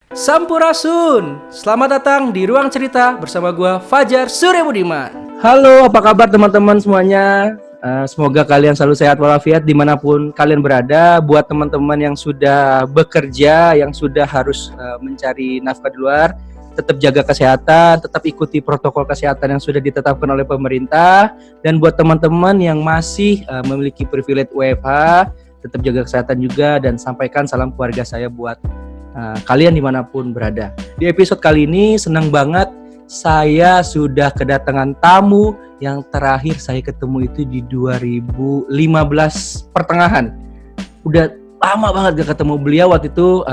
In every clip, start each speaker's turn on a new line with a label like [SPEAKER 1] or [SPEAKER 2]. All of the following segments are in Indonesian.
[SPEAKER 1] Sampurasun, selamat datang di Ruang Cerita bersama gua Fajar Surya Budiman. Halo, apa kabar teman-teman semuanya? Semoga kalian selalu sehat walafiat dimanapun kalian berada. Buat teman-teman yang sudah bekerja, yang sudah harus mencari nafkah di luar, tetap jaga kesehatan, tetap ikuti protokol kesehatan yang sudah ditetapkan oleh pemerintah. Dan buat teman-teman yang masih memiliki privilege WFH, tetap jaga kesehatan juga dan sampaikan salam keluarga saya buat kalian dimanapun berada. Di episode kali ini senang banget saya sudah kedatangan tamu yang terakhir saya ketemu itu di 2015 pertengahan. Udah lama banget gak ketemu beliau. Waktu itu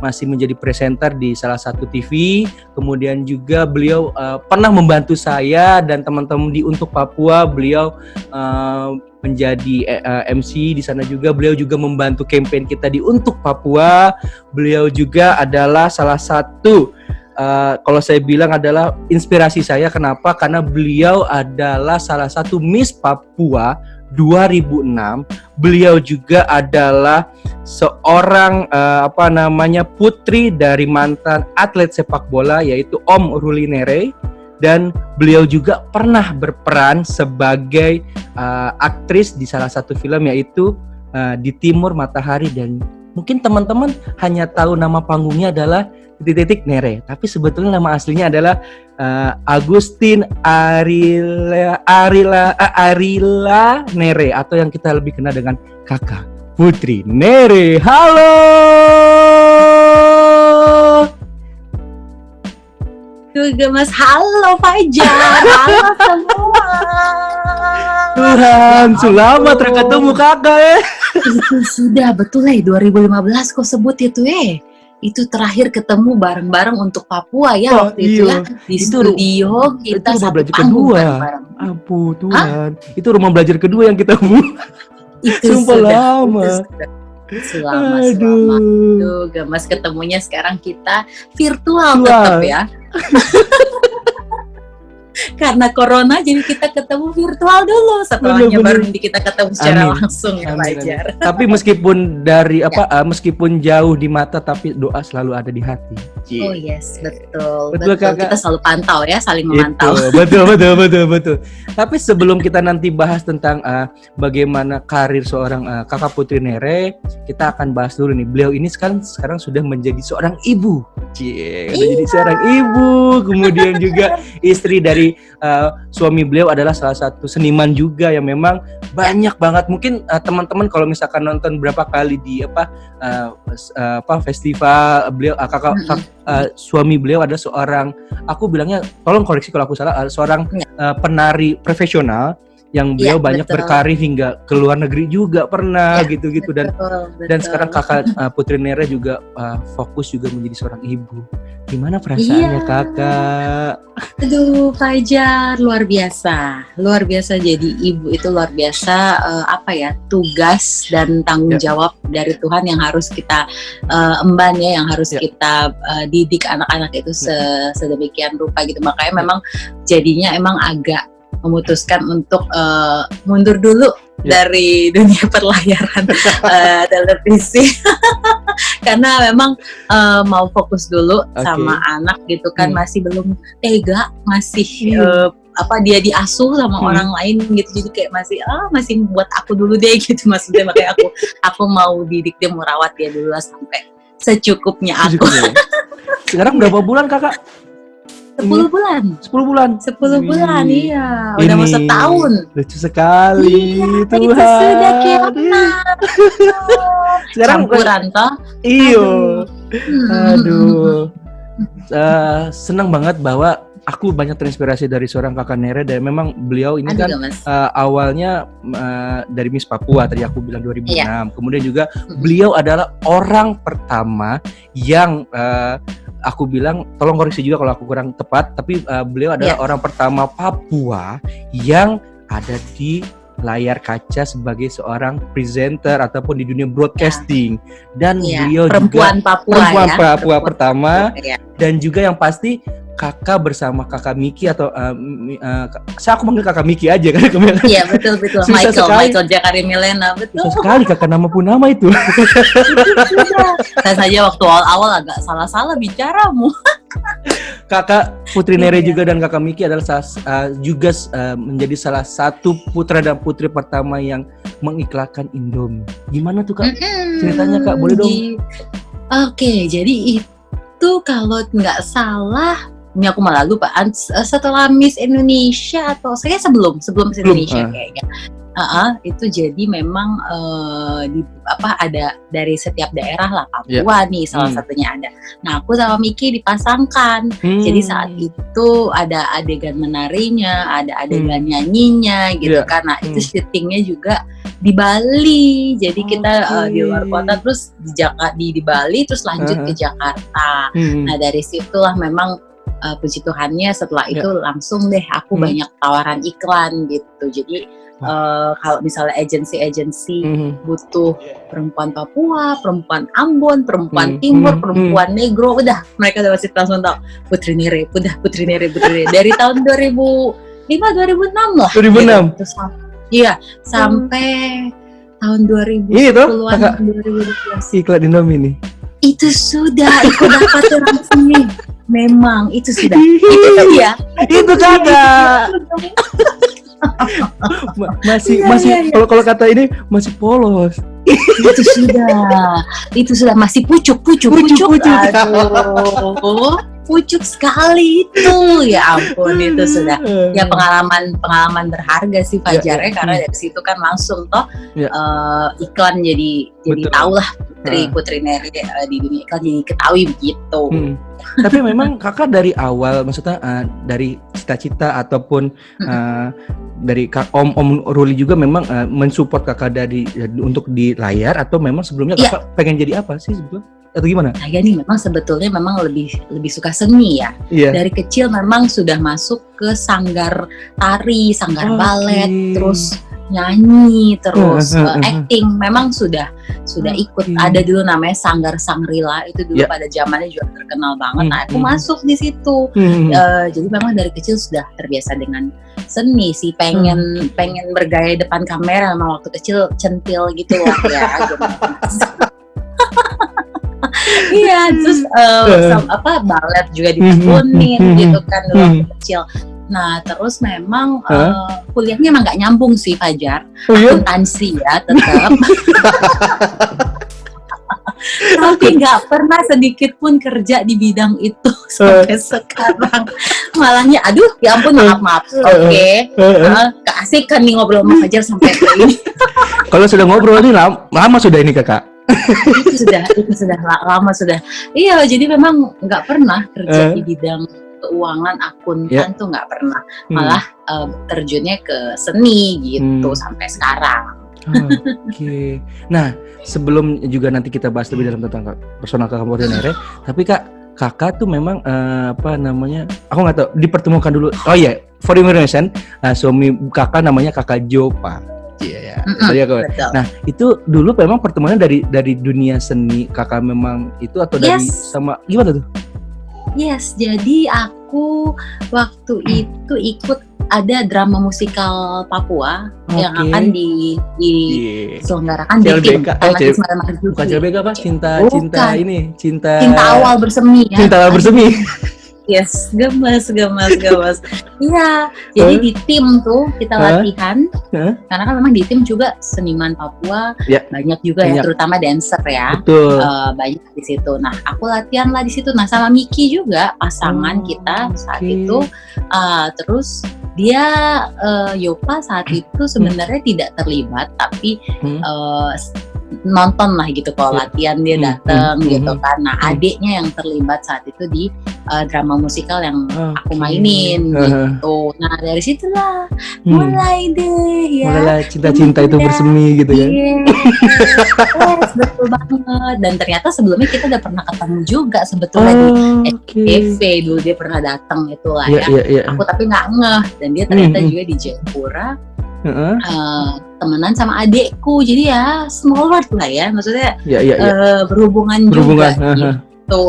[SPEAKER 1] masih menjadi presenter di salah satu TV. Kemudian juga beliau pernah membantu saya dan teman-teman di Untuk Papua. Beliau menjadi MC di sana juga. Beliau juga membantu campaign kita di Untuk Papua. Beliau juga adalah salah satu kalau saya bilang adalah inspirasi saya. Kenapa? Karena beliau adalah salah satu Miss Papua 2006. Beliau juga adalah seorang putri dari mantan atlet sepak bola yaitu Om Ruli Nere. Dan beliau juga pernah berperan sebagai aktris di salah satu film yaitu Di Timur Matahari. Dan mungkin teman-teman hanya tahu nama panggungnya adalah titik Nere, tapi sebetulnya nama aslinya adalah Agustin Arila Nere, atau yang kita lebih kenal dengan Kakak Putri Nere. Halo
[SPEAKER 2] juga Mas, halo Fajar, halo semua.
[SPEAKER 1] Tuhan, selamat ketemu kakak
[SPEAKER 2] Sudah betul 2015 kok sebut itu Itu terakhir ketemu bareng-bareng Untuk Papua ya waktu itu ya di studio kita
[SPEAKER 1] itu
[SPEAKER 2] satu
[SPEAKER 1] belajar
[SPEAKER 2] panggung
[SPEAKER 1] kedua.
[SPEAKER 2] bareng-bareng.
[SPEAKER 1] Ampun Tuhan, itu rumah belajar kedua yang kita
[SPEAKER 2] Itu
[SPEAKER 1] sumpah
[SPEAKER 2] sudah
[SPEAKER 1] lama.
[SPEAKER 2] Selama
[SPEAKER 1] Aduh.
[SPEAKER 2] Tuh Mas, ketemunya sekarang kita virtual tetap ya. Karena corona jadi kita ketemu virtual dulu setelahnya baru kita ketemu secara langsung ya Fajar.
[SPEAKER 1] Tapi meskipun meskipun jauh di mata tapi doa selalu ada di hati.
[SPEAKER 2] Oh yes, betul.
[SPEAKER 1] Kakak.
[SPEAKER 2] Kita selalu pantau ya, saling memantau.
[SPEAKER 1] Betul. Tapi sebelum kita nanti bahas tentang bagaimana karir seorang Kakak Putri Nere, kita akan bahas dulu nih. Beliau ini sekarang sudah menjadi seorang ibu. Menjadi seorang ibu, kemudian juga istri dari suami beliau adalah salah satu seniman juga yang memang banyak banget. Mungkin teman-teman kalau misalkan nonton berapa kali di festival beliau, suami beliau ada seorang, aku bilangnya tolong koreksi kalau aku salah, seorang penari profesional yang beliau banyak berkarir hingga ke luar negeri juga pernah gitu-gitu. Dan sekarang Kakak Putri Nere juga fokus juga menjadi seorang ibu. Gimana perasaannya Kakak?
[SPEAKER 2] Aduh Fajar, luar biasa jadi ibu itu luar biasa. Tugas dan tanggung jawab dari Tuhan yang harus kita emban ya, yang harus kita didik anak-anak itu sedemikian rupa gitu. Makanya memang jadinya emang agak memutuskan untuk mundur dulu dari dunia perlayaran televisi karena memang mau fokus dulu sama anak gitu kan. Masih belum tega, masih dia diasuh sama orang lain gitu, jadi kayak masih buat aku dulu deh gitu maksudnya. Makanya aku mau didik dia, mau rawat dia dulu lah sampai secukupnya aku.
[SPEAKER 1] Sekarang berapa bulan Kakak?
[SPEAKER 2] 10 bulan.
[SPEAKER 1] 10
[SPEAKER 2] bulan, iya. Udah mau setahun.
[SPEAKER 1] Lucu sekali, Tuhan.
[SPEAKER 2] Itu sudah kiamat.
[SPEAKER 1] Sekarang
[SPEAKER 2] campuran toh.
[SPEAKER 1] Iyo. Aduh. Senang banget bahwa aku banyak terinspirasi dari seorang Kakak Nere. Dan memang beliau ini awalnya dari Miss Papua, tadi aku bilang 2006. Kemudian juga beliau adalah orang pertama yang aku bilang, tolong koreksi juga kalau aku kurang tepat, tapi beliau adalah orang pertama Papua yang ada di layar kaca sebagai seorang presenter ataupun di dunia broadcasting. Dan beliau
[SPEAKER 2] perempuan
[SPEAKER 1] juga
[SPEAKER 2] Papua
[SPEAKER 1] Papua pertama. Dan juga yang pasti kakak bersama kakak Miki atau saya aku manggil kakak Miki aja kan.
[SPEAKER 2] Iya betul. Michael Jakari Milena, betul.
[SPEAKER 1] Susah sekali kakak nama pun nama itu.
[SPEAKER 2] Saya saja waktu awal agak salah bicaramu.
[SPEAKER 1] Kakak Putri Nere juga dan kakak Miki adalah menjadi salah satu putra dan putri pertama yang mengiklankan Indomie. Gimana tuh Kak? Ceritanya Kak, boleh dong?
[SPEAKER 2] Oke, jadi itu kalau nggak salah, ini aku malah lupa. Setelah Miss Indonesia atau saya sebelum Miss Indonesia kayaknya. Itu jadi memang ada dari setiap daerah lah, Papua nih salah satunya ada. Nah aku sama Miki dipasangkan. Jadi saat itu ada adegan menarinya, ada adegan nyanyinya gitu kan. Nah itu syutingnya juga di Bali. Jadi kita di luar kota terus di Bali terus lanjut ke Jakarta. Nah dari situlah memang puji Tuhannya setelah itu langsung deh aku banyak tawaran iklan gitu. Jadi kalau misalnya agensi butuh perempuan Papua, perempuan Ambon, perempuan Timur, perempuan Negro, udah mereka udah pasti langsung tahu Putri Nere dari tahun 2005 2006 lah.
[SPEAKER 1] 2006.
[SPEAKER 2] Gitu. Terus, sampai tahun 2010-an.
[SPEAKER 1] Ini tuh
[SPEAKER 2] 2012.
[SPEAKER 1] Iklan Indomie nih.
[SPEAKER 2] Itu sudah ikut dapat resmi. Memang itu sudah. Itu dia.
[SPEAKER 1] Itu kakak. masih kalau kata ini masih polos.
[SPEAKER 2] itu sudah masih pucuk. Aduh, pucuk sekali itu, ya ampun itu sudah ya pengalaman berharga sih Fajar karena dari situ kan langsung iklan jadi tahu lah Putri Nere di dunia iklan jadi ketahui begitu.
[SPEAKER 1] Tapi memang kakak dari awal maksudnya dari cita-cita ataupun dari Om Ruli juga memang mensupport kakak untuk di layar atau memang sebelumnya kakak pengen jadi apa sih sebetulnya? Atau gimana?
[SPEAKER 2] Saya nih memang sebetulnya lebih suka seni ya. Dari kecil memang sudah masuk ke sanggar tari, sanggar balet, terus nyanyi, terus acting. Memang sudah ikut. Ada dulu namanya Sanggar Sangrila, itu dulu pada zamannya juga terkenal banget. Nah, aku masuk di situ. Jadi memang dari kecil sudah terbiasa dengan seni sih. Pengen bergaya depan kamera. Memang waktu kecil centil gitu lah ya. Iya, terus balet juga ditekunin gitu kan dulu waktu kecil. Nah, terus memang kuliahnya emang nggak nyambung sih Fajar. Akuntansi ya tetap. Tapi nggak pernah sedikit pun kerja di bidang itu sampai sekarang. Malahnya, aduh, ya ampun, maaf. Oke. Keasikan nih ngobrol sama Fajar sampai ke ini.
[SPEAKER 1] Kalau sudah ngobrol ini lama sudah ini kakak.
[SPEAKER 2] itu sudah lama sudah. Iya, jadi memang nggak pernah kerja di bidang keuangan akuntan tuh nggak pernah. Malah terjunnya ke seni gitu sampai sekarang.
[SPEAKER 1] Oke. Nah, sebelum juga nanti kita bahas lebih dalam tentang personal kakak Putri Nere, tapi kakak tuh memang aku nggak tahu, dipertemukan dulu. Oh iya, for information, suami kakak namanya kakak Jopa. Iya. Nah, itu dulu memang pertemuannya dari dunia seni kakak memang itu atau dari sama gimana tuh?
[SPEAKER 2] Yes, jadi aku waktu itu ikut ada drama musikal Papua yang akan diselenggarakan di tim.
[SPEAKER 1] Bukan CLBK apa? Cinta
[SPEAKER 2] awal bersemi ya.
[SPEAKER 1] Cinta awal bersemi.
[SPEAKER 2] Yes, gemes. Iya, jadi di tim tuh kita latihan. Karena kan memang di tim juga seniman Papua banyak juga ya, terutama dancer ya.
[SPEAKER 1] Betul.
[SPEAKER 2] Banyak di situ. Nah, aku latihan lah di situ. Nah, sama Miki juga pasangan kita saat itu. Terus dia Yopa saat itu sebenarnya tidak terlibat, tapi nonton lah gitu kalau latihan dia datang gitu kan. Nah, adiknya yang terlibat saat itu di drama musikal yang aku mainin gitu. Nah, dari situlah mulai deh ya.
[SPEAKER 1] Mulailah cinta-cinta itu bersemi gitu ya.
[SPEAKER 2] Yes, betul banget. Dan ternyata sebelumnya kita udah pernah ketemu juga sebetulnya di STV dulu, dia pernah datang itulah ya. Aku tapi nggak ngeh, dan dia ternyata juga di Jayapura. Temenan sama adekku, jadi ya small world lah ya, maksudnya berhubungan juga gitu.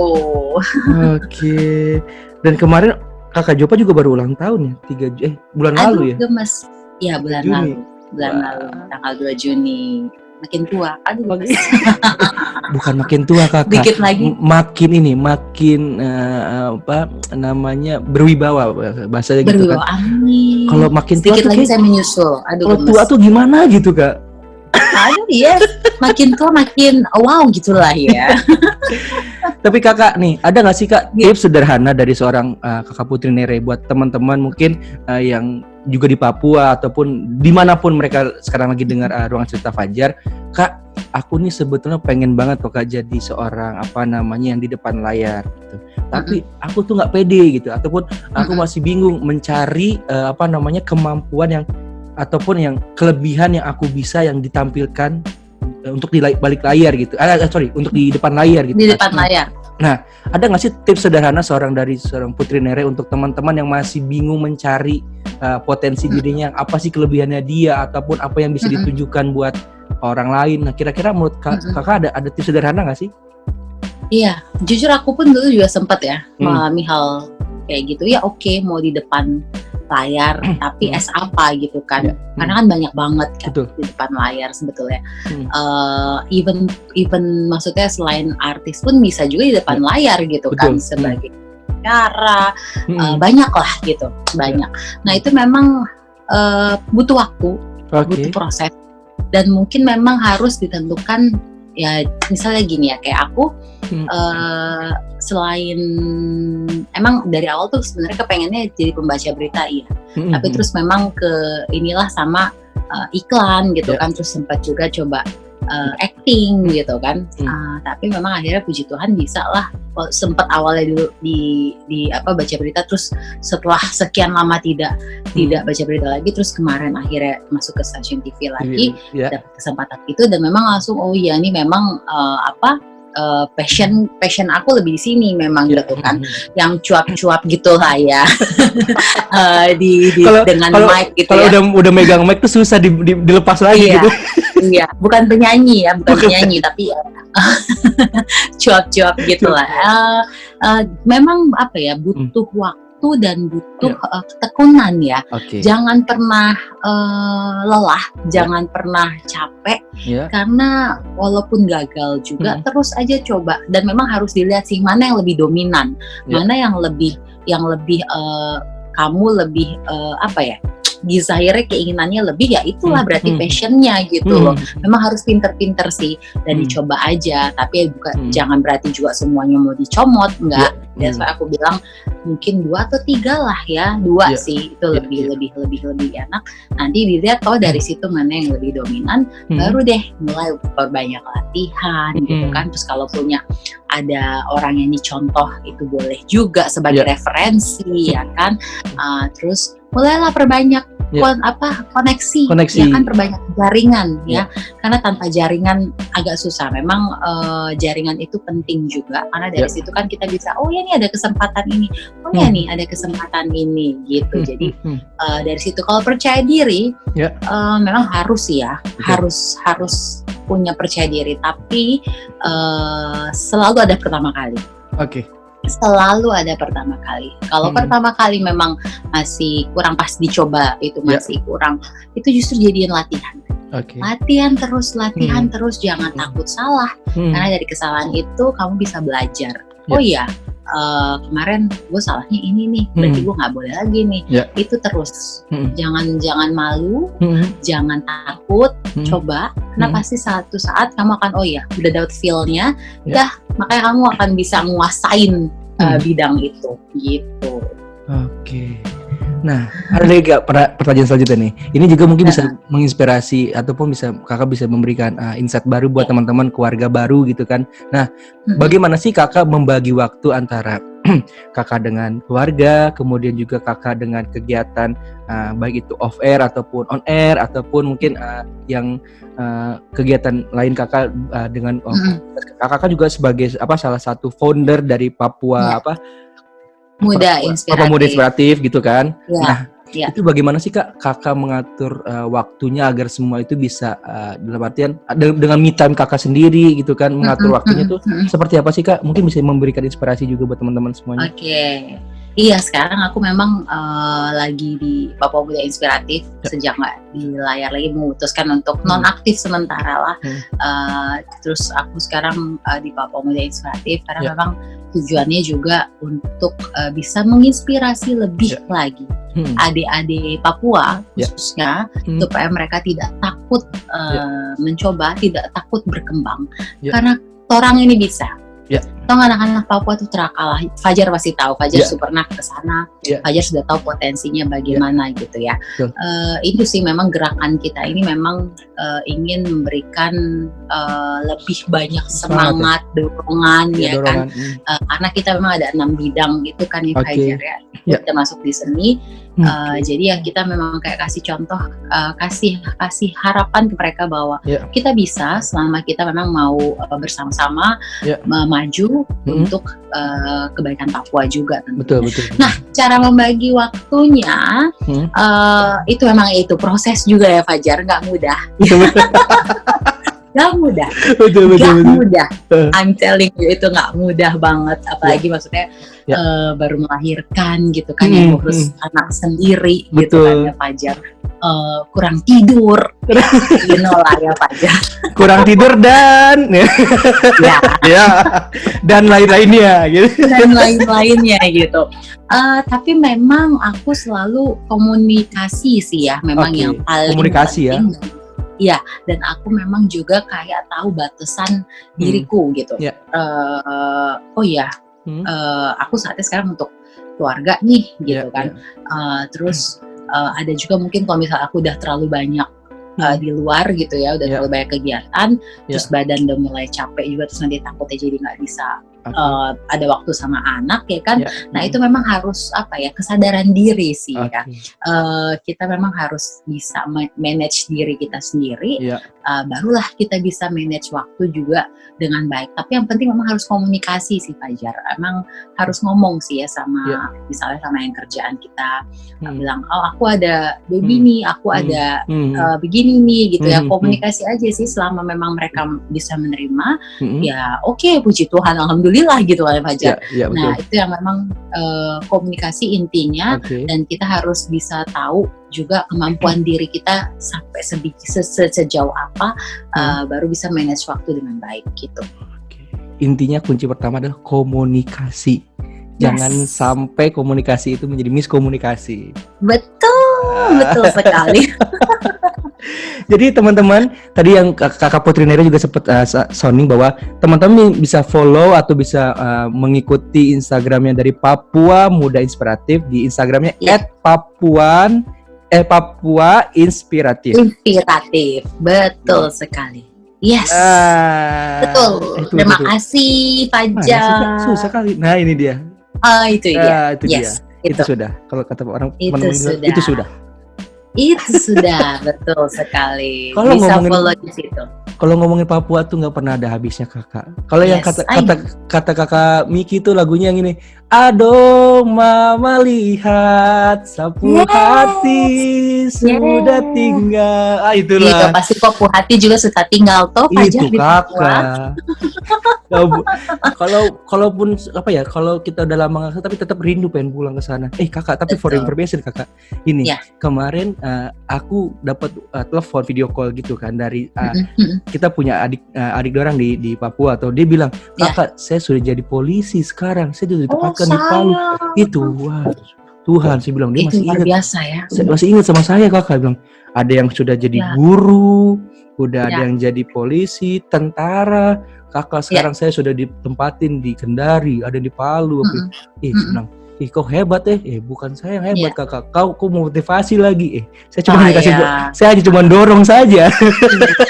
[SPEAKER 1] Oke. Dan kemarin Kakak Jopa juga baru ulang tahun ya, bulan lalu ya?
[SPEAKER 2] Gemes. Ya, bulan
[SPEAKER 1] Juni.
[SPEAKER 2] lalu, tanggal 2 Juni. Makin tua.
[SPEAKER 1] Bukan makin tua Kakak.
[SPEAKER 2] Dikit lagi.
[SPEAKER 1] Makin apa namanya, berwibawa bahasanya gitu kan.
[SPEAKER 2] Amin.
[SPEAKER 1] Kalau makin tua
[SPEAKER 2] sedikit
[SPEAKER 1] tuh
[SPEAKER 2] lagi saya menyusul.
[SPEAKER 1] Kalau tua tuh gimana gitu Kak?
[SPEAKER 2] Aduh iya, makin tua makin wow gitulah ya.
[SPEAKER 1] Tapi Kakak nih, ada nggak sih Kak tips sederhana dari seorang Kakak Putri Nere buat teman-teman mungkin yang juga di Papua ataupun dimanapun mereka sekarang lagi dengar Ruang Cerita Fajar, Kak, aku nih sebetulnya pengen banget kok Kak jadi seorang yang di depan layar gitu. Tapi aku tuh nggak pede gitu, ataupun aku masih bingung mencari kemampuan yang ataupun yang kelebihan yang aku bisa yang ditampilkan untuk di balik layar gitu. Untuk di depan layar gitu.
[SPEAKER 2] Di depan layar.
[SPEAKER 1] Nah, ada nggak sih tips sederhana seorang Putri Nere untuk teman-teman yang masih bingung mencari potensi dirinya, apa sih kelebihannya dia ataupun apa yang bisa ditunjukkan buat orang lain? Nah, kira-kira menurut Kakak ada tips sederhana nggak sih?
[SPEAKER 2] Iya, jujur aku pun dulu juga sempat ya mengalami hal kayak gitu. Ya oke, mau di depan layar tapi apa gitu kan, karena kan banyak banget kan di depan layar sebetulnya. Even maksudnya selain artis pun bisa juga di depan layar gitu kan, sebagai cara banyak lah gitu, banyak. Nah itu memang butuh waktu, butuh proses, dan mungkin memang harus ditentukan. Ya misalnya gini ya, kayak aku selain emang dari awal tuh sebenarnya kepengennya jadi pembaca berita ya, tapi terus memang inilah sama iklan gitu kan, terus sempat juga coba acting gitu kan, tapi memang akhirnya puji Tuhan bisa lah. Sempat awalnya dulu di baca berita, terus setelah sekian lama tidak baca berita lagi, terus kemarin akhirnya masuk ke stasiun TV lagi, dapat kesempatan itu, dan memang langsung ini memang passion aku lebih di sini memang gitu kan, yang cuap-cuap gitu lah ya. Dengan mic gitu ya.
[SPEAKER 1] Kalau udah megang mic tuh susah dilepas lagi gitu.
[SPEAKER 2] Iya, bukan penyanyi ya, tapi ya, cuap-cuap gitu lah. Memang butuh waktu dan butuh ketekunan ya. Jangan pernah lelah, jangan pernah capek, karena walaupun gagal juga terus aja coba, dan memang harus dilihat sih mana yang lebih dominan, mana yang lebih kamu lebih desire, keinginannya lebih, ya itulah berarti passionnya gitu loh. Memang harus pinter-pinter sih dan dicoba aja, tapi jangan berarti juga semuanya mau dicomot, enggak. That's why aku bilang mungkin 2 atau 3 lah ya, 2 sih itu lebih enak. Nanti dilihat dari situ mana yang lebih dominan, baru deh mulai perbanyak latihan gitu kan. Terus kalau punya ada orang yang dicontoh itu boleh juga sebagai referensi ya kan. Terus mulailah perbanyak koneksi ya kan, perbanyak jaringan ya, karena tanpa jaringan agak susah. Memang jaringan itu penting juga, karena dari situ kan kita bisa ini ada kesempatan ini, nih ada kesempatan ini gitu. Jadi dari situ kalau percaya diri memang harus harus punya percaya diri, tapi selalu ada pertama kali. Selalu ada pertama kali. Kalau pertama kali memang masih kurang, pas dicoba itu masih kurang, itu justru jadiin latihan. Latihan terus, jangan takut salah, karena dari kesalahan itu kamu bisa belajar. Kemarin gue salahnya ini nih, berarti gue nggak boleh lagi nih. Itu terus, jangan malu, jangan takut, coba, karena pasti satu saat kamu akan udah dapat feel-nya, makanya kamu akan bisa nguasain bidang itu gitu.
[SPEAKER 1] Nah, ada lagi pertanyaan selanjutnya nih. Ini juga mungkin bisa menginspirasi ataupun Kakak bisa memberikan insight baru buat teman-teman keluarga baru gitu kan. Nah, bagaimana sih Kakak membagi waktu antara Kakak dengan keluarga, kemudian juga Kakak dengan kegiatan baik itu off air ataupun on air, ataupun mungkin yang kegiatan lain Kakak dengan Kakak kan juga sebagai salah satu founder dari Papua Muda Inspiratif gitu kan. Nah, itu bagaimana sih Kakak mengatur waktunya agar semua itu bisa dalam artian dengan me time Kakak sendiri gitu kan, mengatur waktunya tuh seperti apa sih Kak? Mungkin bisa memberikan inspirasi juga buat teman-teman semuanya.
[SPEAKER 2] Iya, sekarang aku memang lagi di Papua Muda Inspiratif sejak nggak di layar lagi, memutuskan untuk nonaktif sementara lah. Terus aku sekarang di Papua Muda Inspiratif karena memang tujuannya juga untuk bisa menginspirasi lebih lagi adik-adik Papua khususnya supaya mereka tidak takut mencoba, tidak takut berkembang karena orang ini bisa. Tau anak-anak Papua tuh terakalah. Fajar pasti tahu, Fajar pernah ke sana. Fajar sudah tahu potensinya bagaimana gitu ya. Itu sih memang gerakan kita ini memang ingin memberikan lebih banyak semangat, dorongan ya kan. Karena kita memang ada 6 bidang itu kan ya Fajar ya. Kita masuk di seni. Jadi ya kita memang kayak kasih contoh, kasih harapan ke mereka bahwa kita bisa selama kita memang mau bersama-sama maju untuk kebaikan Papua juga.
[SPEAKER 1] Betul.
[SPEAKER 2] Nah, cara membagi waktunya itu memang itu proses juga ya Fajar, nggak mudah. Gak mudah, betul. Mudah. I'm telling you itu nggak mudah banget, apalagi maksudnya baru melahirkan gitu kan, yang ngurus anak sendiri gitu kan ya Fajar. Kurang tidur, lah ya Fajar.
[SPEAKER 1] Kurang tidur dan dan lain-lainnya gitu. Dan
[SPEAKER 2] lain-lainnya gitu. Tapi memang aku selalu komunikasi sih ya, memang yang paling
[SPEAKER 1] komunikasi
[SPEAKER 2] penting. Iya, dan aku memang juga kayak tahu batasan diriku gitu. Aku saatnya sekarang untuk keluarga nih gitu kan. Terus ada juga mungkin kalau misalnya aku udah terlalu banyak di luar gitu ya, udah terlalu banyak kegiatan, terus badan udah mulai capek juga, terus nanti takutnya jadi nggak bisa ada waktu sama anak ya kan. Nah itu memang harus kesadaran diri sih ya. Kita memang harus bisa manage diri kita sendiri, barulah kita bisa manage waktu juga dengan baik. Tapi yang penting memang harus komunikasi sih Fajar. Emang harus ngomong sih ya sama misalnya sama yang kerjaan kita, bilang aku ada baby nih, aku ada begini nih gitu ya. Komunikasi aja sih selama memang mereka bisa menerima, ya oke, puji Tuhan, alhamdulillah gitu lah Fajar. Nah itu yang memang komunikasi intinya, dan kita harus bisa tahu juga kemampuan diri kita sampai sejauh apa, baru bisa manage waktu dengan baik gitu.
[SPEAKER 1] Intinya kunci pertama adalah komunikasi. Jangan sampai komunikasi itu menjadi miskomunikasi.
[SPEAKER 2] Betul sekali.
[SPEAKER 1] Jadi teman-teman, tadi yang Kakak Putri Nera juga sempat sounding bahwa teman-teman bisa follow atau bisa mengikuti Instagramnya dari Papua Muda Inspiratif di Instagramnya @Papua Inspiratif.
[SPEAKER 2] Betul sekali. Yes. Betul. Terima kasih Fajar.
[SPEAKER 1] Susah kali. Nah ini dia.
[SPEAKER 2] Itu dia.
[SPEAKER 1] Itu sudah. Kalau kata orang
[SPEAKER 2] itu sudah. Itu sudah, betul sekali.
[SPEAKER 1] Kalau
[SPEAKER 2] bisa follow di situ.
[SPEAKER 1] Kalau ngomongin Papua tuh nggak pernah ada habisnya Kakak. Kalau yang kata Kakak Miki tuh lagunya yang ini, aduh mama lihat sapu hati sudah tinggal. Itulah.
[SPEAKER 2] Itu pasti sapu hati juga sudah tinggal toh Fajar
[SPEAKER 1] di Papua. Kalaupun kalau kita udah lama nggak, tapi tetap rindu pengen pulang ke sana. Kakak, tapi for information Kakak, ini kemarin aku dapat telepon video call gitu kan dari kita punya adik orang di Papua, atau dia bilang, Kakak saya sudah jadi polisi sekarang, saya sudah ditempatkan di Palu. Itu Tuhan, saya bilang dia masih ingat.
[SPEAKER 2] Biasa ya.
[SPEAKER 1] Masih ingat sama saya Kakak, bilang ada yang sudah jadi guru, udah ada yang jadi polisi, tentara. Kakak sekarang saya sudah ditempatin di Kendari, ada di Palu. Senang. Kok hebat bukan saya yang hebat Kakak, kau motivasi lagi. Saya cuma saya hanya cuma dorong saja.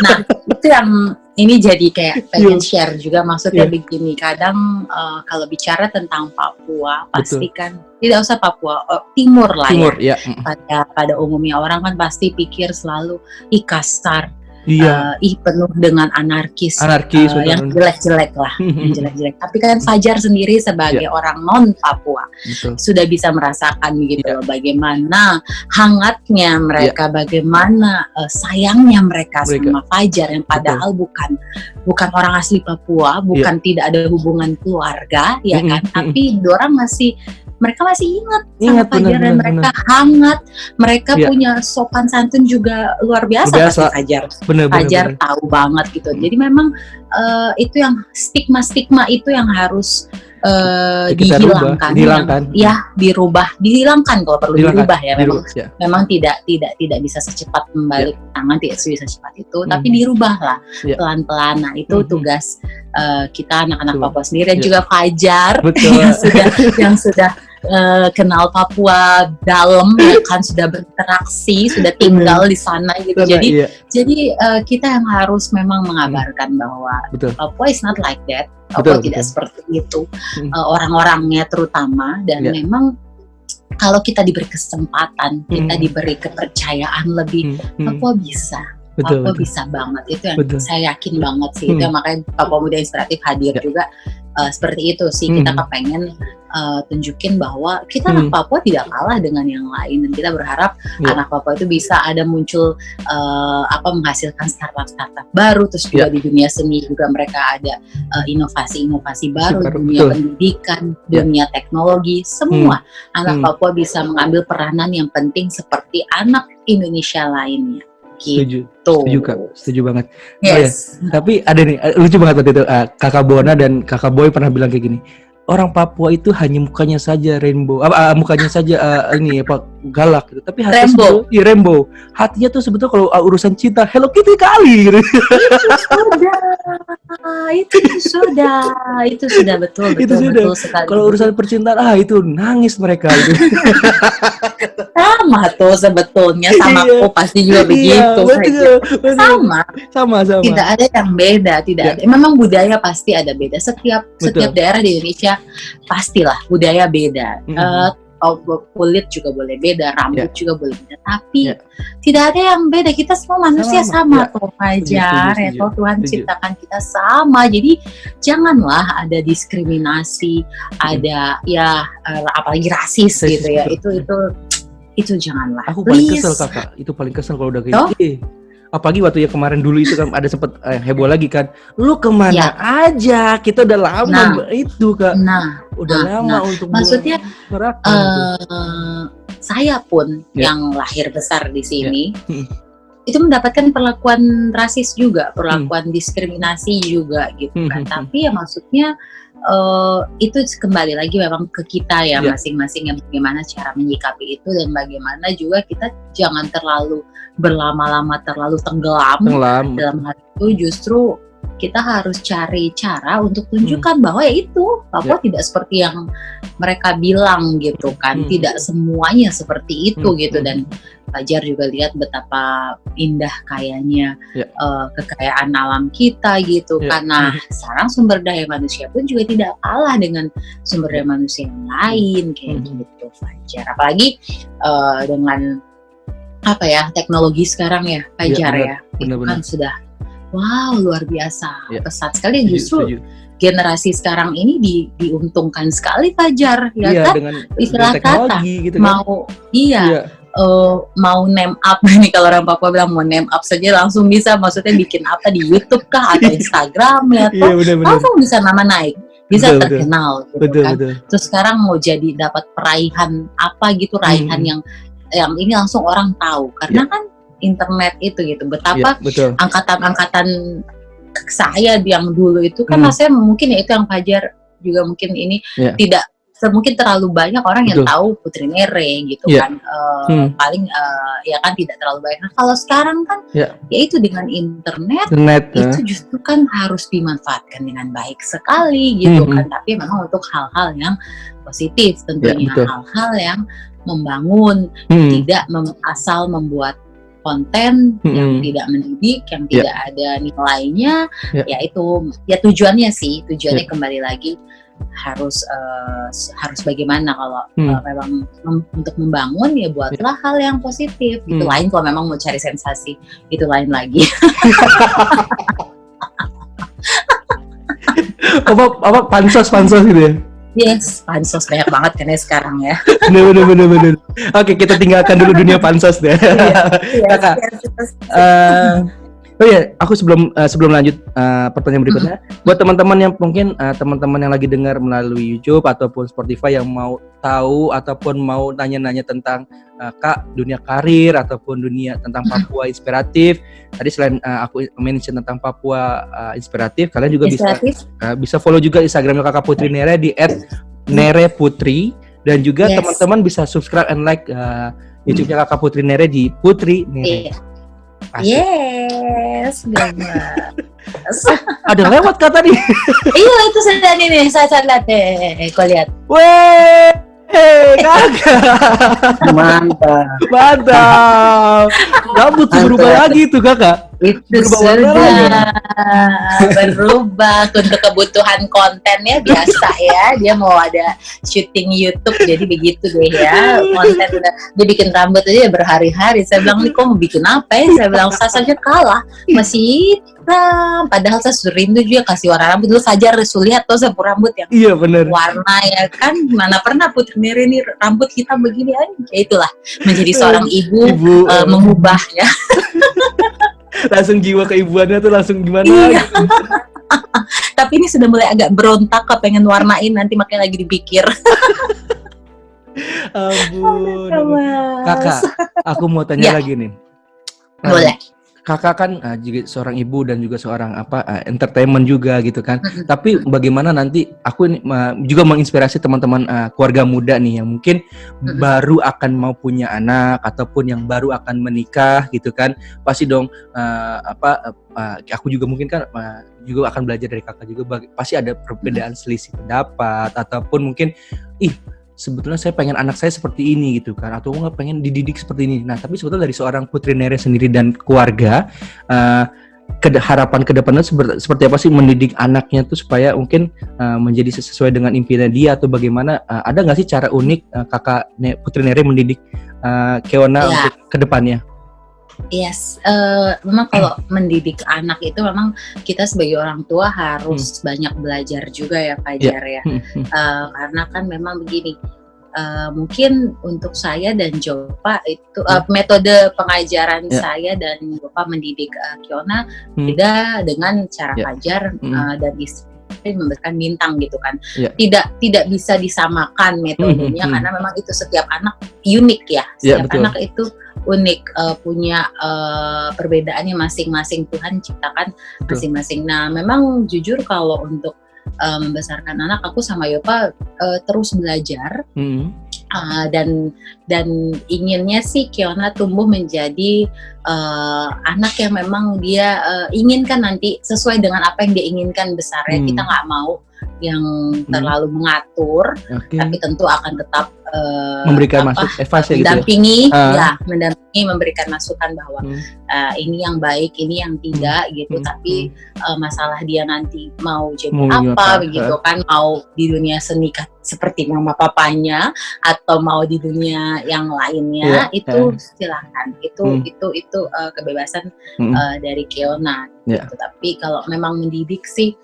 [SPEAKER 2] Nah itu yang ini jadi kayak pengen share juga, maksudnya begini, kadang kalau bicara tentang Papua pasti kan tidak usah Papua, Timur lah ya. Pada umumnya orang kan pasti pikir selalu kasar. Penuh dengan anarkis yang jelek-jelek lah, yang jelek-jelek. Tapi kan Fajar sendiri sebagai orang non Papua sudah bisa merasakan gitu loh, bagaimana hangatnya mereka, bagaimana sayangnya mereka sama Fajar yang padahal bukan orang asli Papua, bukan tidak ada hubungan keluarga ya kan, tapi dorang masih mereka masih ingat sama
[SPEAKER 1] Ingat,
[SPEAKER 2] Fajar dan
[SPEAKER 1] benar,
[SPEAKER 2] mereka hangat, mereka
[SPEAKER 1] Iya.
[SPEAKER 2] punya sopan santun juga luar biasa
[SPEAKER 1] Biasa.
[SPEAKER 2] pasti Fajar.
[SPEAKER 1] Bener.
[SPEAKER 2] Fajar tahu banget gitu. Jadi memang itu yang stigma itu yang harus
[SPEAKER 1] Kita
[SPEAKER 2] dihilangkan,
[SPEAKER 1] dihilangkan.
[SPEAKER 2] dihilangkan kalau perlu dirubah ya.
[SPEAKER 1] Ya.
[SPEAKER 2] Memang tidak bisa secepat membalik tangan, tidak bisa secepat itu, tapi dirubah lah
[SPEAKER 1] Ya.
[SPEAKER 2] pelan-pelan. Nah itu tugas kita anak-anak
[SPEAKER 1] Betul.
[SPEAKER 2] Papua sendiri dan
[SPEAKER 1] Ya.
[SPEAKER 2] juga Fajar
[SPEAKER 1] Betul.
[SPEAKER 2] yang sudah kenal Papua dalam, ya kan, sudah berinteraksi, sudah tinggal di sana gitu.
[SPEAKER 1] Karena, iya.
[SPEAKER 2] Jadi kita yang harus memang mengabarkan bahwa
[SPEAKER 1] Betul.
[SPEAKER 2] Papua is not like that. Papua tidak seperti itu, orang-orangnya terutama, dan memang kalau kita diberi kesempatan, kita diberi kepercayaan lebih, Papua bisa. Papua bisa banget, itu yang saya yakin banget sih. Itu yang makanya Papua Muda Inspiratif hadir juga seperti itu sih. Kita kepengen tunjukin bahwa kita anak Papua tidak kalah dengan yang lain, dan kita berharap anak Papua itu bisa ada muncul menghasilkan startup baru, terus juga di dunia seni juga mereka ada inovasi baru, dunia pendidikan, dunia teknologi, semua anak Papua bisa mengambil peranan yang penting seperti anak Indonesia lainnya. Gitu.
[SPEAKER 1] Setuju banget.
[SPEAKER 2] Yes.
[SPEAKER 1] Tapi ada nih, lucu banget waktu itu Kakak Bona dan Kakak Boy pernah bilang kayak gini. Orang Papua itu hanya mukanya saja rainbow, mukanya saja galak gitu. Tapi hati rainbow. Hatinya tuh sebetulnya kalau urusan cinta Hello Kitty kali gitu.
[SPEAKER 2] Itu sudah betul sekali.
[SPEAKER 1] Kalau urusan percintaan itu nangis mereka gitu.
[SPEAKER 2] Sama tuh sebetulnya, sama aku pasti juga begitu.
[SPEAKER 1] Betul. Sama.
[SPEAKER 2] Tidak ada yang beda, tidak ada. Memang budaya pasti ada beda. Setiap daerah di Indonesia pastilah budaya beda. Kulit juga boleh beda, rambut juga boleh beda, tapi tidak ada yang beda. Kita semua manusia sama kok, Fajar. Tuhan ciptakan kita sama. Jadi janganlah ada diskriminasi, ada apalagi rasis gitu ya. Itu janganlah.
[SPEAKER 1] Aku paling kesel Kakak. Itu paling kesel kalau udah kayak gitu. Apalagi waktu ya kemarin dulu itu kan ada sempet heboh lagi kan. Lu kemana aja? Kita udah lama itu Kak. Udah lama untuk
[SPEAKER 2] maksudnya saya pun yang lahir besar di sini itu mendapatkan perlakuan rasis juga, perlakuan diskriminasi juga gitu kan. Tapi ya maksudnya itu kembali lagi memang ke kita ya masing-masing, yang bagaimana cara menyikapi itu, dan bagaimana juga kita jangan terlalu berlama-lama, terlalu tenggelam. Dalam hal itu justru kita harus cari cara untuk tunjukkan bahwa ya itu Papua tidak seperti yang mereka bilang gitu kan. Tidak semuanya seperti itu gitu. Dan Fajar juga lihat betapa indah kayanya kekayaan alam kita gitu kan. Nah sekarang sumber daya manusia pun juga tidak kalah dengan sumber daya manusia yang lain kayak gitu Fajar. Apalagi dengan teknologi sekarang ya Fajar itu kan sudah luar biasa pesat sekali. Justru generasi sekarang ini diuntungkan sekali Fajar kan, dengan istilah kata gitu kan? Mau name up nih, kalau orang Papua bilang mau name up saja langsung bisa, maksudnya bikin apa di YouTube kah atau Instagram ya langsung bisa nama naik, bisa terkenal gitu kan. Terus sekarang mau jadi dapat peraihan apa gitu, raihan yang ini langsung orang tahu karena kan internet itu gitu. Betapa angkatan-angkatan saya yang dulu itu kan maksudnya mungkin ya itu yang Fajar juga mungkin ini tidak mungkin terlalu banyak orang yang tahu Putri Nere gitu kan. Paling ya kan tidak terlalu banyak. Nah, kalau sekarang kan ya itu dengan internet itu justru kan harus dimanfaatkan dengan baik sekali gitu kan. Tapi memang untuk hal-hal yang positif tentunya, hal-hal yang membangun, tidak asal membuat konten yang tidak mendidik, yang tidak ada nilainya, ya itu ya tujuannya kembali lagi harus bagaimana kalau memang untuk membangun ya buatlah hal yang positif gitu. Lain kalau memang mau cari sensasi itu lain lagi.
[SPEAKER 1] apa pansos gitu ya.
[SPEAKER 2] Yes, pansos banyak banget kan ya sekarang ya.
[SPEAKER 1] Bener. Oke, kita tinggalkan dulu dunia pansos deh. Kakak, Oh iya, aku sebelum lanjut pertanyaan berikutnya, buat teman-teman yang mungkin teman-teman yang lagi dengar melalui YouTube ataupun Spotify yang mau tahu ataupun mau nanya-nanya tentang dunia karir ataupun dunia tentang Papua inspiratif. Tadi selain aku mention tentang Papua inspiratif, kalian juga bisa follow juga Instagramnya Kakak Putri Nere di @nereputri, dan juga teman-teman bisa subscribe and like YouTube-nya Kakak Putri Nere di Putri Nere.
[SPEAKER 2] Yes,
[SPEAKER 1] Ada lewat kata nih.
[SPEAKER 2] Iya, itu saya nih, saya lihat kau lihat.
[SPEAKER 1] Weh, kakak. Mantap. Rambut berubah lagi tuh kakak.
[SPEAKER 2] Itu sudah berubah untuk kebutuhan kontennya biasa ya. Dia mau ada syuting YouTube, jadi begitu deh ya. Konten udah dia bikin rambut aja berhari-hari. Saya bilang, nih kok mau bikin apa ya? Saya bilang, saya saja kalah, masih hitam. Padahal saya rindu juga kasih warna rambut. Dulu Fajar lihat tuh sapu rambut yang warna ya kan. Mana pernah Putri Nere ini rambut hitam begini aja. Ya itulah menjadi seorang ibu mengubahnya.
[SPEAKER 1] Langsung jiwa keibuannya tuh langsung gimana
[SPEAKER 2] gitu.
[SPEAKER 1] gitu.
[SPEAKER 2] Tapi ini sudah mulai agak berontak, kepengen warnain nanti, makanya lagi dipikir.
[SPEAKER 1] Ampun. Kakak, aku mau tanya lagi nih.
[SPEAKER 2] Boleh.
[SPEAKER 1] Kakak kan juga seorang ibu dan juga seorang entertainment juga gitu kan. Tapi bagaimana nanti aku ini juga menginspirasi teman-teman keluarga muda nih yang mungkin baru akan mau punya anak ataupun yang baru akan menikah gitu kan. Pasti dong aku juga mungkin kan juga akan belajar dari kakak juga. Pasti ada perbedaan selisih pendapat ataupun mungkin sebetulnya saya pengen anak saya seperti ini gitu kan, atau nggak pengen dididik seperti ini. Nah, tapi sebetulnya dari seorang Putri Nere sendiri dan keluarga, harapan ke depannya seperti apa sih mendidik anaknya tuh supaya mungkin menjadi sesuai dengan impian dia, atau bagaimana? Ada nggak sih cara unik kakak Putri Nere mendidik Keona untuk ke depannya?
[SPEAKER 2] Yes, memang kalau mendidik anak itu memang kita sebagai orang tua harus banyak belajar juga ya Fajar ya. Karena kan memang begini, mungkin untuk saya dan Jopa itu metode pengajaran saya dan Jopa mendidik Keona beda dengan cara Fajar dan istri memberikan bintang gitu kan. Tidak bisa disamakan metodenya karena memang itu setiap anak unik ya. Setiap anak itu unik, punya perbedaannya masing-masing, Tuhan ciptakan masing-masing. Nah, memang jujur kalau untuk membesarkan anak, aku sama Yopa terus belajar dan inginnya sih Keona tumbuh menjadi anak yang memang dia inginkan nanti sesuai dengan apa yang dia inginkan besarnya. Kita nggak mau yang terlalu mengatur, tapi tentu akan tetap
[SPEAKER 1] memberikan advice
[SPEAKER 2] mendampingi, mendampingi, memberikan masukan bahwa ini yang baik, ini yang tidak gitu. Tapi masalah dia nanti mau jadi apa begitu kan, mau di dunia seni seperti mama papanya atau mau di dunia yang lainnya, itu silakan. Itu kebebasan dari Keona gitu. Tapi kalau memang mendidik sih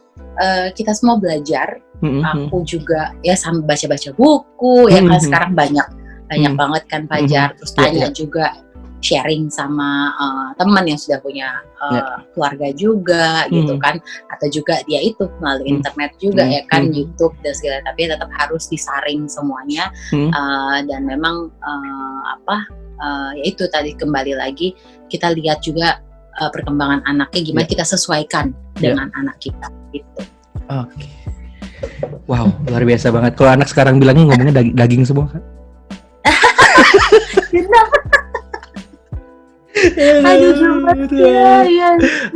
[SPEAKER 2] kita semua belajar. Aku juga ya sambil baca-baca buku ya kan, sekarang banyak banget kan Fajar. Terus tanya juga, sharing sama teman yang sudah punya keluarga juga gitu kan, atau juga dia itu melalui internet juga ya kan, YouTube dan segala. Tapi tetap harus disaring semuanya. Dan memang ya itu tadi kembali lagi kita lihat juga perkembangan anaknya gimana, kita sesuaikan dengan anak kita gitu.
[SPEAKER 1] Oke. Wow, luar biasa banget. Kalau anak sekarang bilangnya ngomongnya daging semua kan?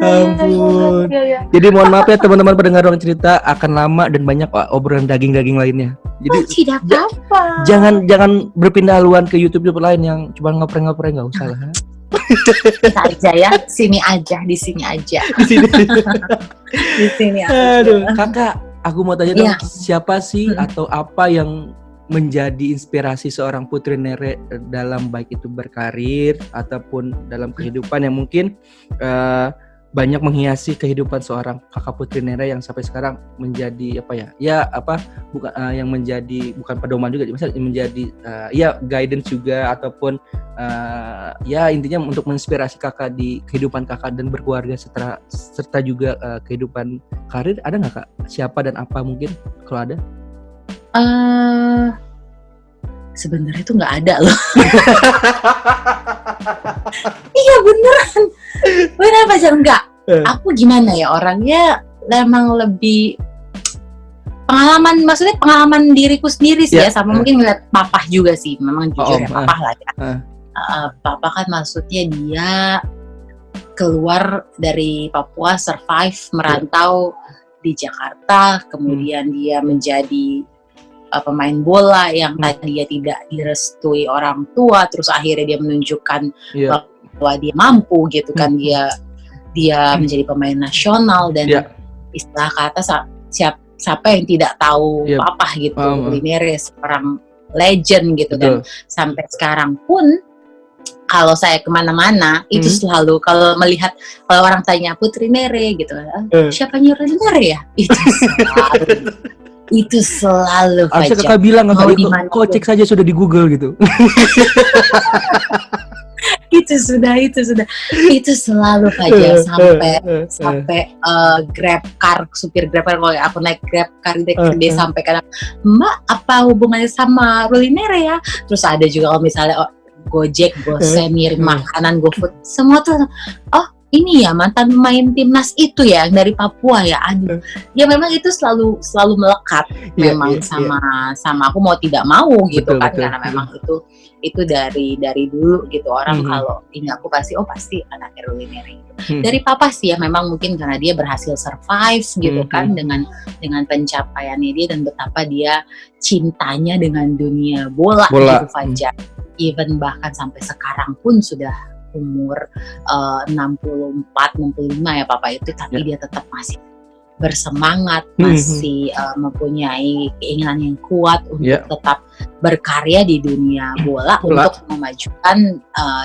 [SPEAKER 1] Ampun. Jadi mohon maaf ya teman-teman pendengar Ruang Cerita, akan lama dan banyak obrolan daging-daging lainnya. Jadi
[SPEAKER 2] tidak apa-apa.
[SPEAKER 1] Jangan berpindah haluan ke YouTube lain yang cuma ngoprek-ngoprek, nggak usah lah.
[SPEAKER 2] Kita aja ya, di sini aja. Di sini aja.
[SPEAKER 1] Aduh, kakak, aku mau tanya dong, siapa sih atau apa yang menjadi inspirasi seorang Putri Nere dalam baik itu berkarir ataupun dalam kehidupan yang mungkin banyak menghiasi kehidupan seorang Kakak Putri Nere yang sampai sekarang menjadi yang menjadi bukan pedoman juga, misalnya menjadi guidance juga, ataupun ya intinya untuk menginspirasi Kakak di kehidupan Kakak dan berkeluarga, serta juga kehidupan karir. Ada nggak Kak? Siapa dan apa mungkin kalau ada?
[SPEAKER 2] Sebenarnya itu nggak ada loh. Iya beneran Fajar, enggak. Aku gimana ya, orangnya memang lebih maksudnya pengalaman diriku sendiri sih ya, sama mungkin ngeliat papa juga sih, memang jujur ya papa lah ya. Papa kan maksudnya dia keluar dari Papua, survive, merantau di Jakarta, kemudian dia menjadi pemain bola yang tadi dia tidak direstui orang tua, terus akhirnya dia menunjukkan bahwa dia mampu gitu kan, dia menjadi pemain nasional, dan istilah kata siapa yang tidak tahu Papa gitu, Putri Nere seorang legend gitu. Dan sampai sekarang pun kalau saya kemana-mana itu selalu kalau orang tanya Putri Nere gitu, siapa Putri Nere ya, itu selalu
[SPEAKER 1] Harusnya Kakak bilang kok cek saja sudah di Google gitu.
[SPEAKER 2] itu sudah itu selalu Fajar, sampai Grab car, supir Grab car, kalau aku naik Grab car dia sampai kadang, Mbak apa hubungannya sama Putri Nere ya. Terus ada juga kalau misalnya Gojek, Gosen, ngirim makanan, GoFood, semua tuh ini ya mantan pemain timnas itu ya dari Papua ya. Aduh, ya memang itu selalu melekat memang sama aku mau tidak mau gitu, betul. Karena memang itu dari dulu gitu, orang kalau ingat aku pasti anaknya Putri Nere gitu. Dari Papa sih ya, memang mungkin karena dia berhasil survive gitu kan dengan pencapaiannya dia, dan betapa dia cintanya dengan dunia bola. Gitu Fajar. Even bahkan sampai sekarang pun sudah umur 64-65 ya Papa itu, tapi dia tetap masih bersemangat, masih mempunyai keinginan yang kuat untuk tetap berkarya di dunia bola untuk memajukan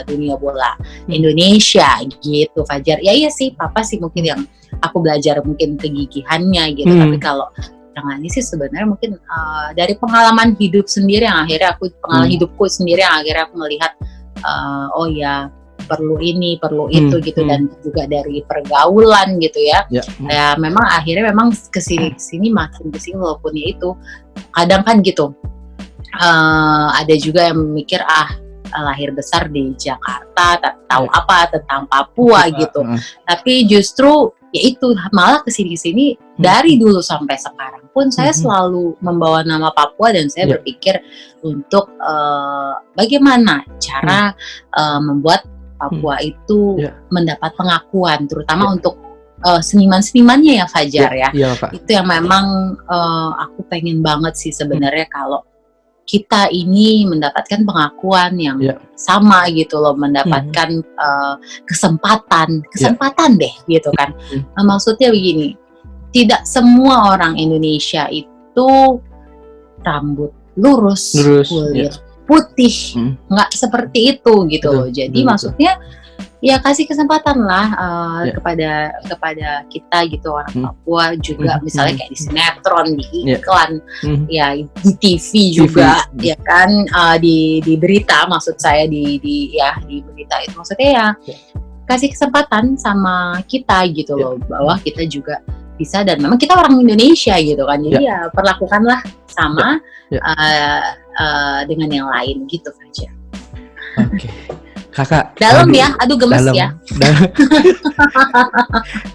[SPEAKER 2] dunia bola Indonesia gitu Fajar. Ya iya sih, Papa sih mungkin yang aku belajar mungkin kegigihannya gitu. Tapi kalau yang lain sih sebenarnya mungkin dari pengalaman hidup sendiri yang akhirnya hidupku sendiri yang akhirnya aku melihat oh ya perlu ini, perlu itu gitu, dan juga dari pergaulan gitu ya. Ya memang akhirnya memang kesini makin kesini, walaupun ya itu kadang kan gitu ada juga yang mikir lahir besar di Jakarta tak tahu apa tentang Papua gitu. Tapi justru ya itu malah kesini dari dulu sampai sekarang pun saya selalu membawa nama Papua, dan saya berpikir untuk bagaimana cara membuat Papua itu mendapat pengakuan, terutama untuk seniman-senimannya ya Fajar ya. Itu yang memang aku pengen banget sih sebenarnya, kalau kita ini mendapatkan pengakuan yang sama gitu loh, mendapatkan kesempatan deh gitu kan. Maksudnya begini, tidak semua orang Indonesia itu rambut lurus kulit putih, nggak seperti itu gitu loh. Jadi maksudnya ya kasih kesempatan lah kepada kita gitu, orang Papua juga, misalnya kayak di sinetron, di iklan, ya di TV juga, ya kan, di berita, maksud saya di berita itu, maksudnya ya kasih kesempatan sama kita gitu loh, bahwa kita juga bisa, dan memang kita orang Indonesia gitu kan. Jadi ya perlakukanlah sama dengan yang lain gitu aja.
[SPEAKER 1] Oke. Kakak
[SPEAKER 2] dalam ya, aduh gemes dalam, ya.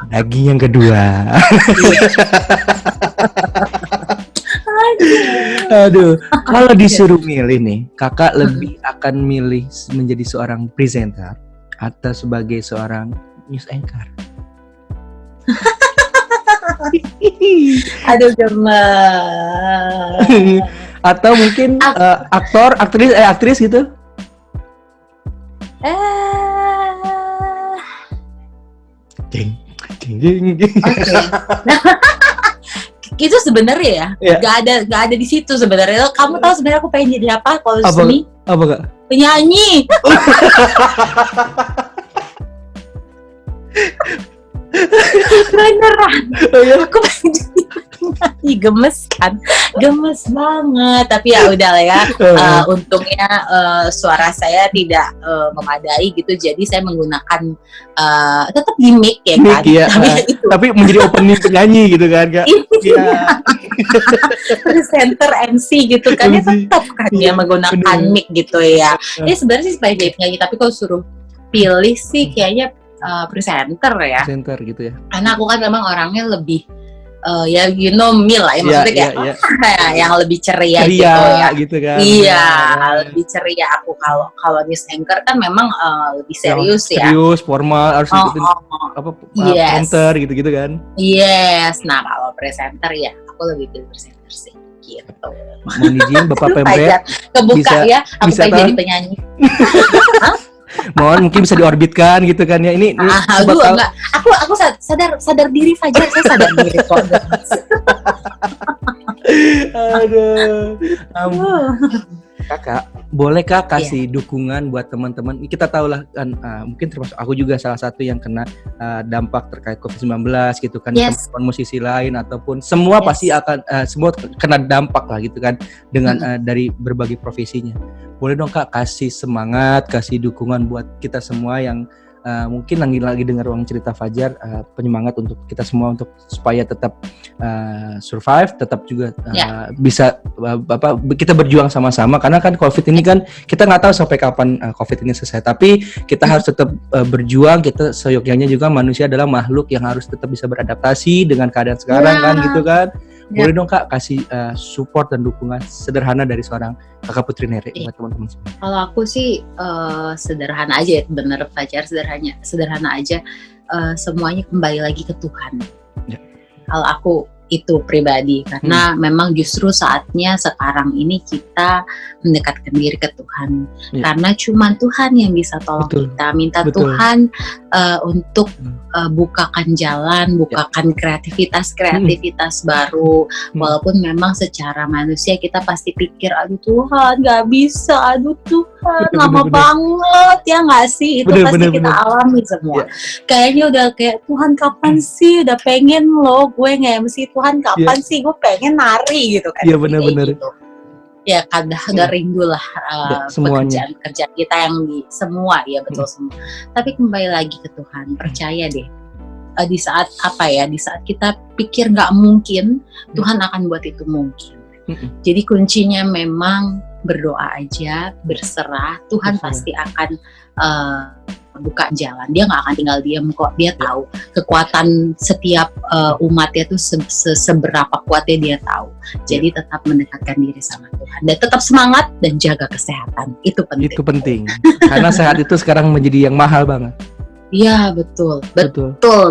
[SPEAKER 1] Daging yang kedua. Aduh, kalau disuruh milih nih, Kakak lebih akan milih menjadi seorang presenter atau sebagai seorang news anchor?
[SPEAKER 2] Aduh gemes.
[SPEAKER 1] Atau mungkin aktris gitu?
[SPEAKER 2] Okay. Itu sebenarnya ya, nggak ada di situ sebenarnya. Kamu tahu sebenarnya aku pengen jadi apa kalau di sini?
[SPEAKER 1] Apa Kak?
[SPEAKER 2] Penyanyi. Beneran.
[SPEAKER 1] Oh ya?
[SPEAKER 2] Aku pengen jadi penyanyi, gemes banget. Tapi ya udah lah ya. Untungnya suara saya tidak memadai gitu, jadi saya menggunakan tetap gimmick ya kan.
[SPEAKER 1] Ya,
[SPEAKER 2] tapi itu
[SPEAKER 1] tapi menjadi opening penyanyi gitu kan Kak? Iya.
[SPEAKER 2] presenter MC gitu kan, ya
[SPEAKER 1] MC.
[SPEAKER 2] tetap kan
[SPEAKER 1] Iya,
[SPEAKER 2] ya menggunakan
[SPEAKER 1] bener.
[SPEAKER 2] mic gitu ya. Ya sebenarnya sih supaya jadi penyanyi, tapi kalau suruh pilih sih kayaknya presenter ya.
[SPEAKER 1] Center gitu ya.
[SPEAKER 2] Karena aku kan memang orangnya lebih ya you know me lah ya, maksudnya kayak yang lebih ceria gitu ya.
[SPEAKER 1] Gitu kan.
[SPEAKER 2] Iya, lebih ceria aku. Kalau news anchor kan memang lebih serius ya.
[SPEAKER 1] Serius, formal, harus ikutin presenter gitu-gitu kan.
[SPEAKER 2] Yes, nah kalau presenter ya aku lebih pilih presenter sih gitu.
[SPEAKER 1] Mohon izin Bapak Pemret,
[SPEAKER 2] kebuka
[SPEAKER 1] bisa,
[SPEAKER 2] ya, aku
[SPEAKER 1] bisa
[SPEAKER 2] pengen jadi penyanyi.
[SPEAKER 1] mohon mungkin bisa diorbitkan gitu kan ya. Ini
[SPEAKER 2] aduh enggak. Aku sadar diri Fajar, saya sadar diri kok.
[SPEAKER 1] Aduh. Kakak, bolehkah kasih dukungan buat teman-teman? Kita tahu lah kan, mungkin termasuk aku juga salah satu yang kena dampak terkait COVID-19 gitu kan. Teman-teman musisi lain ataupun semua pasti akan semua kena dampak lah gitu kan dengan dari berbagai profesinya. Boleh dong Kak kasih semangat, kasih dukungan buat kita semua yang mungkin lagi dengar Ruang Cerita Fajar, penyemangat untuk kita semua untuk supaya tetap survive, tetap juga bisa kita berjuang sama-sama, karena kan COVID ini kan kita nggak tahu sampai kapan COVID ini selesai, tapi kita harus tetap berjuang. Kita seyogyanya juga manusia adalah makhluk yang harus tetap bisa beradaptasi dengan keadaan sekarang kan gitu kan. Boleh dong Kak kasih support dan dukungan sederhana dari seorang Kakak Putri Nere buat teman-teman semua.
[SPEAKER 2] Kalau aku sih sederhana aja, bener Fajar, sederhana aja, semuanya kembali lagi ke Tuhan. Kalau aku itu pribadi, karena memang justru saatnya sekarang ini kita mendekatkan diri ke Tuhan, karena cuma Tuhan yang bisa tolong kita. Minta Tuhan untuk bukakan jalan, bukakan kreativitas baru. Walaupun memang secara manusia kita pasti pikir, aduh Tuhan gak bisa, aduh Tuhan lama banget ya gak sih? Itu pasti kita alami semua. Kayaknya udah kayak, Tuhan kapan sih? Udah pengen loh gue nge-MC, Tuhan kapan sih gue pengen nari gitu kan.
[SPEAKER 1] Iya benar-benar gitu.
[SPEAKER 2] Ya udah rindu lah pekerjaan kita yang semua ya, betul semua. Tapi kembali lagi ke Tuhan, percaya deh, di saat kita pikir nggak mungkin, Tuhan akan buat itu mungkin. Jadi kuncinya memang berdoa aja, berserah. Tuhan pasti akan buka jalan. Dia nggak akan tinggal diam kok. Dia tahu kekuatan setiap umatnya tuh seberapa kuatnya, dia tahu. Jadi tetap mendekatkan diri sama Tuhan dan tetap semangat dan jaga kesehatan. Itu penting.
[SPEAKER 1] Itu penting. Karena sehat itu sekarang menjadi yang mahal banget.
[SPEAKER 2] Iya betul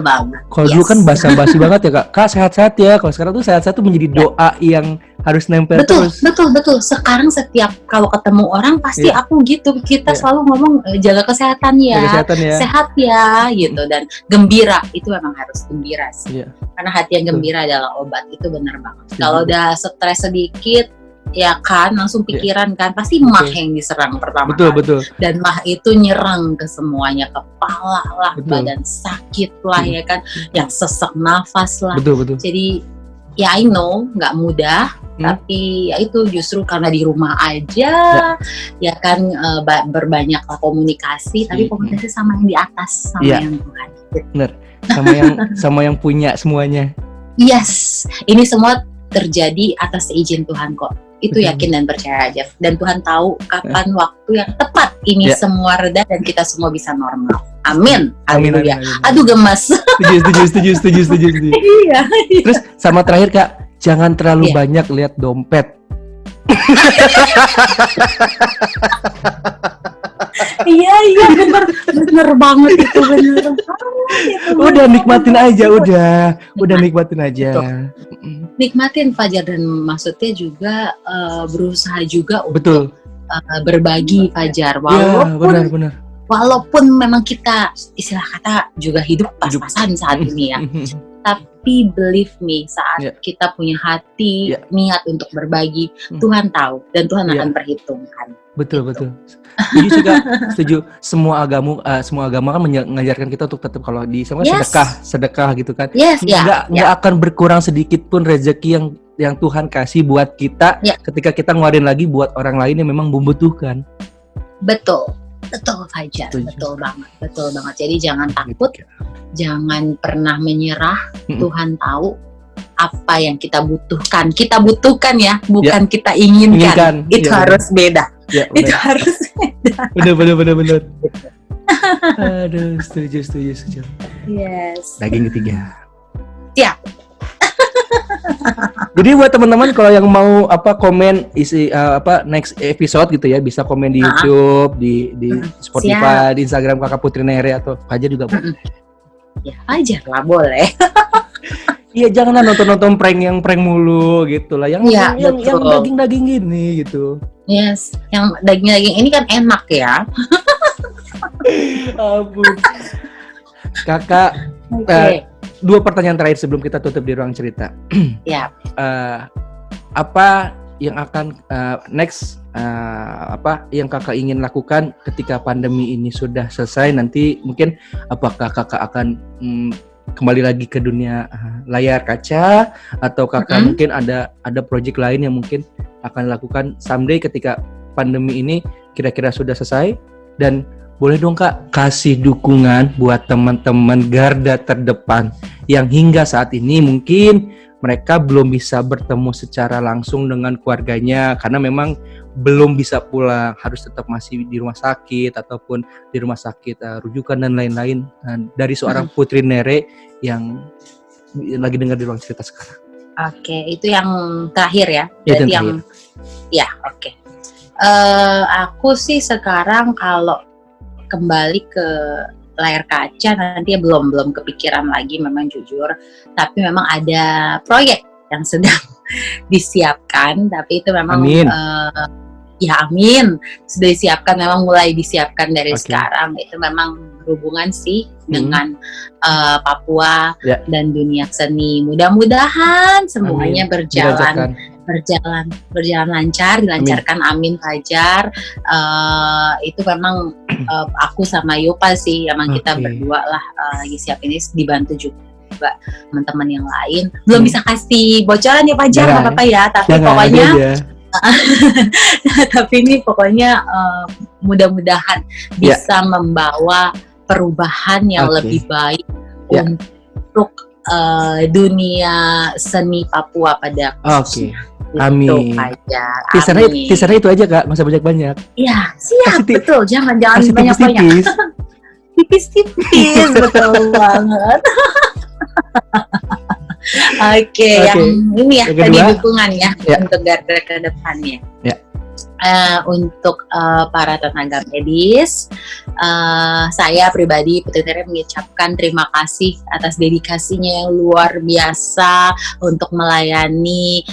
[SPEAKER 2] banget.
[SPEAKER 1] Kalau dulu kan basa-basi banget ya Kak sehat-sehat ya. Kalau sekarang tuh sehat-sehat tuh menjadi doa yang harus nempel terus. Betul.
[SPEAKER 2] Sekarang setiap kalau ketemu orang pasti aku gitu. Kita selalu ngomong jaga kesehatan ya, sehat ya gitu, dan gembira. Itu memang harus gembira sih. Karena hati yang gembira adalah obat. Itu benar banget. Kalau udah stres sedikit, ya kan langsung pikiran kan pasti mah yang diserang pertama kali. Dan mah itu nyerang ke semuanya, kepala lah, badan sakit lah ya kan, yang sesak nafas lah. Jadi ya I know nggak mudah, tapi ya itu justru karena di rumah aja ya kan, berbanyaklah komunikasi, tapi komunikasi sama yang di atas, sama yang Tuhan.
[SPEAKER 1] Bener, sama yang punya semuanya.
[SPEAKER 2] Yes, ini semua terjadi atas izin Tuhan kok. Itu yakin dan percaya aja. Dan Tuhan tahu kapan waktu yang tepat ini semua reda dan kita semua bisa normal. Amin. Haleluya. Aduh gemas.
[SPEAKER 1] Setuju.
[SPEAKER 2] Iya.
[SPEAKER 1] Terus sama terakhir Kak, jangan terlalu banyak lihat dompet.
[SPEAKER 2] Iya bener banget itu, bener.
[SPEAKER 1] Udah nikmatin aja, udah nikmatin aja.
[SPEAKER 2] Nikmatin Fajar, dan maksudnya juga berusaha juga untuk berbagi Fajar. Walaupun memang kita istilah kata juga hidup pas-pasan saat ini ya. Tapi believe me, saat
[SPEAKER 1] Ya.
[SPEAKER 2] kita punya hati,
[SPEAKER 1] Ya.
[SPEAKER 2] niat untuk berbagi,
[SPEAKER 1] Hmm.
[SPEAKER 2] Tuhan tahu dan Tuhan
[SPEAKER 1] Ya.
[SPEAKER 2] akan perhitungkan.
[SPEAKER 1] Betul,
[SPEAKER 2] Gitu.
[SPEAKER 1] betul. Setuju juga, setuju. Semua agama kan mengajarkan kita untuk tetap, kalau di Islam kan
[SPEAKER 2] Yes.
[SPEAKER 1] sedekah gitu kan.
[SPEAKER 2] Yes, ya.
[SPEAKER 1] Nggak akan berkurang sedikit pun rezeki yang Tuhan kasih buat kita
[SPEAKER 2] Ya.
[SPEAKER 1] ketika kita ngeluarin lagi buat orang lain yang memang membutuhkan.
[SPEAKER 2] Betul Fajar,
[SPEAKER 1] Setuju.
[SPEAKER 2] betul banget. Jadi jangan takut, jangan pernah menyerah.
[SPEAKER 1] Mm-mm.
[SPEAKER 2] Tuhan tahu apa yang kita butuhkan ya, bukan kita inginkan.
[SPEAKER 1] Inginkan.
[SPEAKER 2] Itu
[SPEAKER 1] Ya,
[SPEAKER 2] harus beda.
[SPEAKER 1] Ya,
[SPEAKER 2] Itu harus
[SPEAKER 1] benar. Aduh, setuju.
[SPEAKER 2] yes.
[SPEAKER 1] Daging ketiga.
[SPEAKER 2] Siap.
[SPEAKER 1] Jadi buat teman-teman kalau yang mau komen isi next episode gitu ya, bisa komen di YouTube, di Spotify, di Instagram Kakak Putri Nere atau Fajar juga.
[SPEAKER 2] Ya Fajar lah boleh.
[SPEAKER 1] Iya, janganlah nonton prank mulu gitu lah. Yang daging-daging gini gitu.
[SPEAKER 2] Yes, yang daging-daging ini kan enak ya.
[SPEAKER 1] Ampun. Kakak,
[SPEAKER 2] Oke.
[SPEAKER 1] 2 pertanyaan terakhir sebelum kita tutup di ruang cerita.
[SPEAKER 2] Ya.
[SPEAKER 1] Apa yang akan next, apa yang Kakak ingin lakukan ketika pandemi ini sudah selesai nanti? Mungkin apakah Kakak akan kembali lagi ke dunia layar kaca, atau Kakak mungkin ada project lain yang mungkin akan lakukan someday ketika pandemi ini kira-kira sudah selesai? Dan boleh dong Kak kasih dukungan buat teman-teman garda terdepan yang hingga saat ini mungkin mereka belum bisa bertemu secara langsung dengan keluarganya karena memang belum bisa pulang, harus tetap masih di rumah sakit ataupun di rumah sakit rujukan dan lain-lain. Dari seorang Putri Nere yang lagi dengar di ruang cerita sekarang.
[SPEAKER 2] Oke, itu yang terakhir ya.
[SPEAKER 1] Itu
[SPEAKER 2] yang ya, oke. Aku sih sekarang kalau kembali ke layar kaca nanti belum kepikiran lagi, memang jujur. Tapi memang ada proyek yang sedang disiapkan, tapi itu memang
[SPEAKER 1] Amin.
[SPEAKER 2] Amin, sudah disiapkan, memang mulai disiapkan dari sekarang. Itu memang berhubungan sih dengan Papua dan dunia seni. Mudah-mudahan semuanya berjalan lancar, dilancarkan. Amin Fajar. Itu memang aku sama Yopa sih, emang kita berdua lah lagi siap ini, dibantu juga teman-teman yang lain. Belum bisa kasih bocoran ya Fajar, nggak apa-apa ya. Tapi pokoknya tapi ini pokoknya mudah-mudahan bisa membawa perubahan yang lebih baik untuk dunia seni Papua pada khususnya.
[SPEAKER 1] Amin. Teasernya itu aja Kak, nggak usah banyak-banyak.
[SPEAKER 2] Iya, siap. Betul, jangan banyak-banyak. Tipis-tipis, betul banget. Oke, yang ini ya, tadi dukungan ya untuk garda ke depannya. Untuk para tenaga medis, saya pribadi Putri Nere mengucapkan terima kasih atas dedikasinya yang luar biasa untuk melayani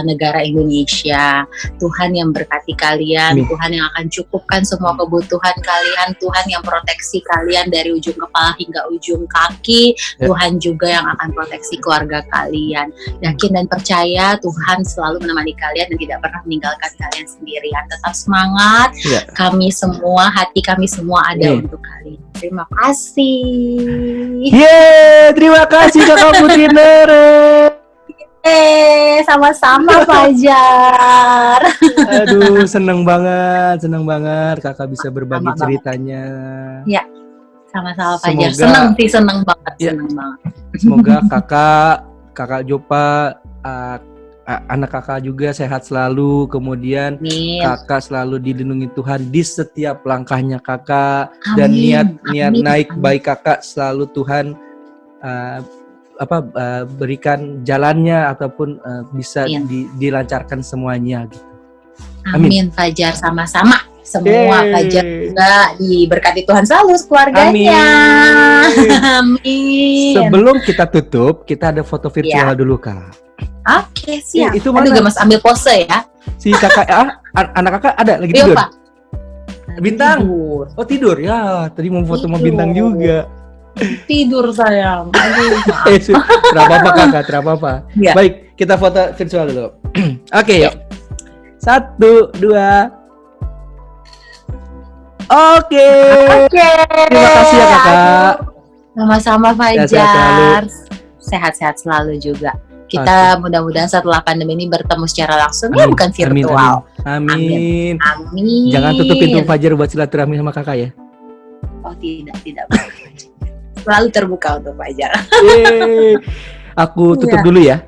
[SPEAKER 2] negara Indonesia. Tuhan yang berkati kalian, Tuhan yang akan cukupkan semua kebutuhan kalian, Tuhan yang proteksi kalian dari ujung kepala hingga ujung kaki, Tuhan juga yang akan proteksi keluarga kalian. Yakin dan percaya Tuhan selalu menemani kalian dan tidak pernah meninggalkan kalian sendiri. Tetap semangat, kami semua, hati kami semua ada untuk kalian. Terima kasih.
[SPEAKER 1] Terima kasih Kakak Putri Nere.
[SPEAKER 2] Sama-sama Fajar.
[SPEAKER 1] Aduh, seneng banget Kakak bisa berbagi ceritanya.
[SPEAKER 2] Ya, sama-sama Fajar. Seneng banget.
[SPEAKER 1] Semoga kakak Jopa, anak kakak juga sehat selalu, kemudian kakak selalu dilindungi Tuhan di setiap langkahnya kakak. Dan niat naik baik kakak selalu Tuhan berikan jalannya ataupun bisa dilancarkan semuanya gitu.
[SPEAKER 2] Amin Fajar, sama-sama semua Fajar juga diberkati Tuhan selalu keluarganya. Amin.
[SPEAKER 1] Sebelum kita tutup, kita ada foto virtual dulu Kak.
[SPEAKER 2] Oke, siap.
[SPEAKER 1] Itu mana?
[SPEAKER 2] Aduh, Mas ambil pose ya.
[SPEAKER 1] Si kakak, anak kakak ada lagi tidur. Bintang. Tidur. Oh tidur ya. Tadi mau foto sama Bintang juga.
[SPEAKER 2] Tidur sayang. Aduh, maaf.
[SPEAKER 1] Tidak apa-apa kakak, tidak apa-apa.
[SPEAKER 2] Iya.
[SPEAKER 1] Baik, kita foto virtual dulu. Oke, yuk. 1, 2. Oke. Terima kasih ya kakak.
[SPEAKER 2] Sama-sama
[SPEAKER 1] Ya, sehat selalu.
[SPEAKER 2] Fajar. Sehat-sehat selalu juga. Kita mudah-mudahan setelah pandemi ini bertemu secara langsung ya, bukan virtual.
[SPEAKER 1] Amin.
[SPEAKER 2] Amin.
[SPEAKER 1] Jangan tutup pintu Fajar buat silaturahmi sama kakak ya.
[SPEAKER 2] Oh tidak. Selalu terbuka untuk Fajar.
[SPEAKER 1] Yeay. Aku tutup dulu ya.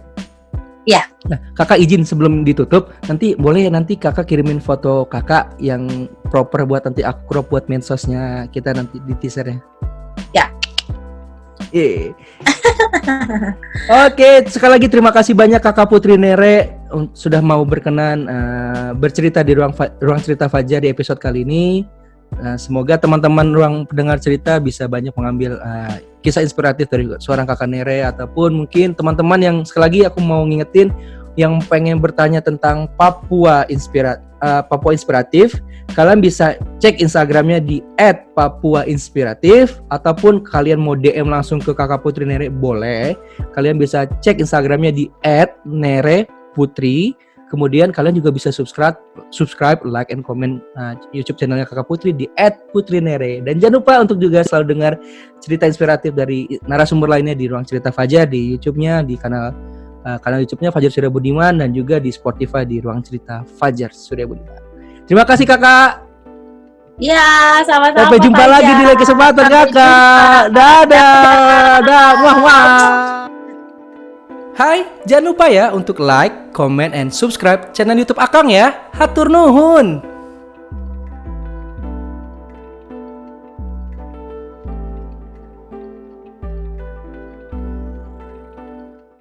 [SPEAKER 2] Iya.
[SPEAKER 1] Nah, kakak izin sebelum ditutup, nanti boleh nanti kakak kirimin foto kakak yang proper buat nanti aku crop buat medsosnya kita nanti di teasernya.
[SPEAKER 2] Ya.
[SPEAKER 1] Oke, sekali lagi terima kasih banyak Kakak Putri Nere sudah mau berkenan bercerita di ruang cerita Fajar di episode kali ini. Semoga teman-teman ruang pendengar cerita bisa banyak mengambil kisah inspiratif dari seorang Kakak Nere, ataupun mungkin teman-teman yang sekali lagi aku mau ngingetin yang pengen bertanya tentang Papua Inspiratif, kalian bisa cek Instagramnya di @papuainspiratif, ataupun kalian mau DM langsung ke Kakak Putri Nere boleh. Kalian bisa cek Instagramnya di @nereputri. Kemudian kalian juga bisa subscribe, like, and comment YouTube channelnya Kakak Putri di @putrinere. Dan jangan lupa untuk juga selalu dengar cerita inspiratif dari narasumber lainnya di Ruang Cerita Fajar di YouTube-nya, di kanal YouTube-nya Fajar Surya Budiman, dan juga di Spotify di Ruang Cerita Fajar Surya Budiman. Terima kasih kakak.
[SPEAKER 2] Ya, sama-sama.
[SPEAKER 1] Sampai jumpa lagi di lain kesempatan kakak. Dadah. Wah. Hai, jangan lupa ya untuk like, comment, and subscribe channel YouTube Akang ya. Hatur nuhun.